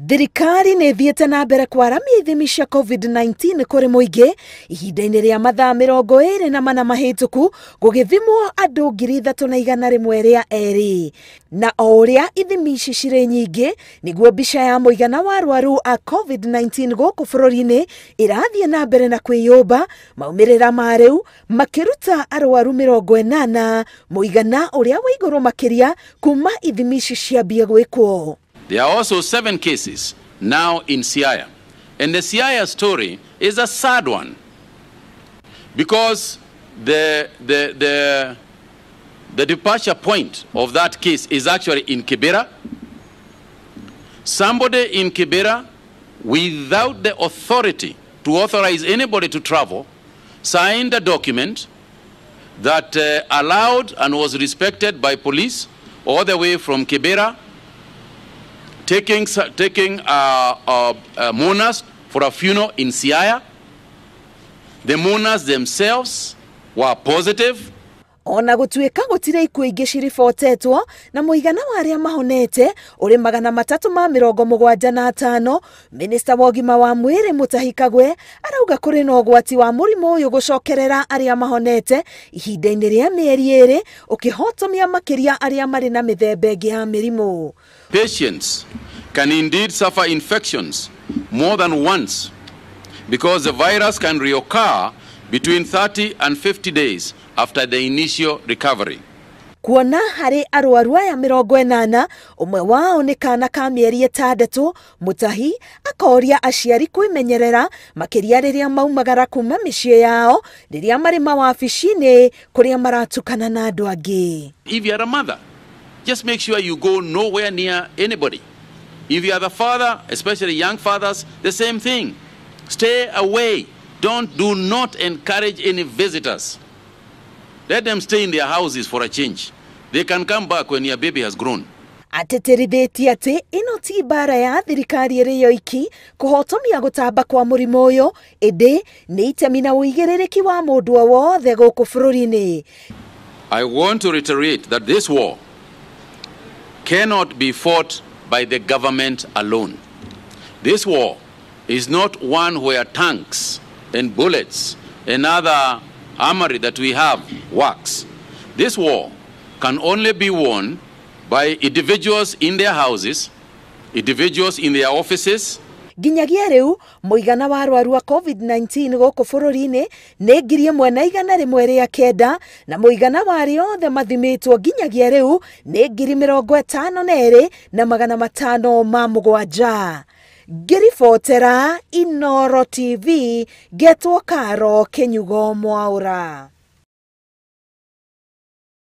Thirikari nĩ thiĩte na mbere kwaramia ithimi cia COVID-19 kũrĩ mũingĩ ihinda-inĩ rĩa mathaa 24 mahĩtũku gũgĩthimwo andũ 3,100 rĩa erĩ. Na o ũrĩa ithimi ici cirĩ nyingĩ nĩguo mbica ya mũigana wa arwaru a COVID-19 gũkũ bũrũri-inĩ ĩrathiĩ na mbere na kwĩyũmba, maumĩrĩra ma rĩu makĩruta arwaru 80, mũigana ũrĩa wĩ igũrũ makĩria kuma ithimi ici ciambie gwĩkwo. There are also 7 cases now in Siaya. And the Siaya story is a sad one because the departure point of that case is actually in Kibera. Somebody in Kibera, without the authority to authorize anybody to travel, signed a document that allowed and was respected by police all the way from Kibera, taking mourners for a funeral in Siaya. The mourners themselves were positive. Ona gũtuĩka gũtirĩ ikuũ ingĩ ciribotetwo na mũigana wa arĩa mahonete ũrĩ 375, Minista wa ũgima wa mwĩrĩ Mutahi Kagwe arauga kũrĩ na ũgwati wa mũrimũ ũyũ gũcokerera arĩa mahonete ihinda-inĩ rĩa mĩeri 2 ũkĩhotomia makĩria arĩa marĩ na mĩthemba ĩngĩ ya mĩrimũ. Patients can indeed suffer infections more than once because the virus can reoccur between 30 and 50 days after the initial recovery. Kuona harĩ arwaru aya 80, ũmwe wao nĩ kana ka mĩeri 6, Mutahi akoria aciari kwĩmenyerera makĩria rĩrĩa maumagara kuma mĩciĩ yao rĩrĩa marĩ mawabici-inĩ kũrĩa maratukana na andũ angĩ. If you are a mother, just make sure you go nowhere near anybody. If you are the father, especially young fathers, the same thing. Stay away. Do not encourage any visitors. Let them stay in their houses for a change. They can come back when your baby has grown. Ateterithitie atĩ ĩno ti mbara ya thirikari ĩrĩ yoiki kũhotomia gũtamba kwa mũrimũ ũyũ, ĩndĩ nĩ itemi na ũigĩrĩrĩki wa mũndũ o wothe gũkũ bũrũri-inĩ. I want to reiterate that this war cannot be fought by the government alone. This war is not one where tanks and bullets and other armory that we have works. This war can only be won by individuals in their houses, individuals in their offices. Ginyagia rĩu mũigana wa arwaru a COVID-19 gũkũ bũrũri-inĩ nĩ 1,109 na mũigana wa arĩa othe mathimĩtwo ginyagia rĩu nĩ 52,507. Ngĩribotera Inooro TV, Getwo Karo Kenyugo Mwaura.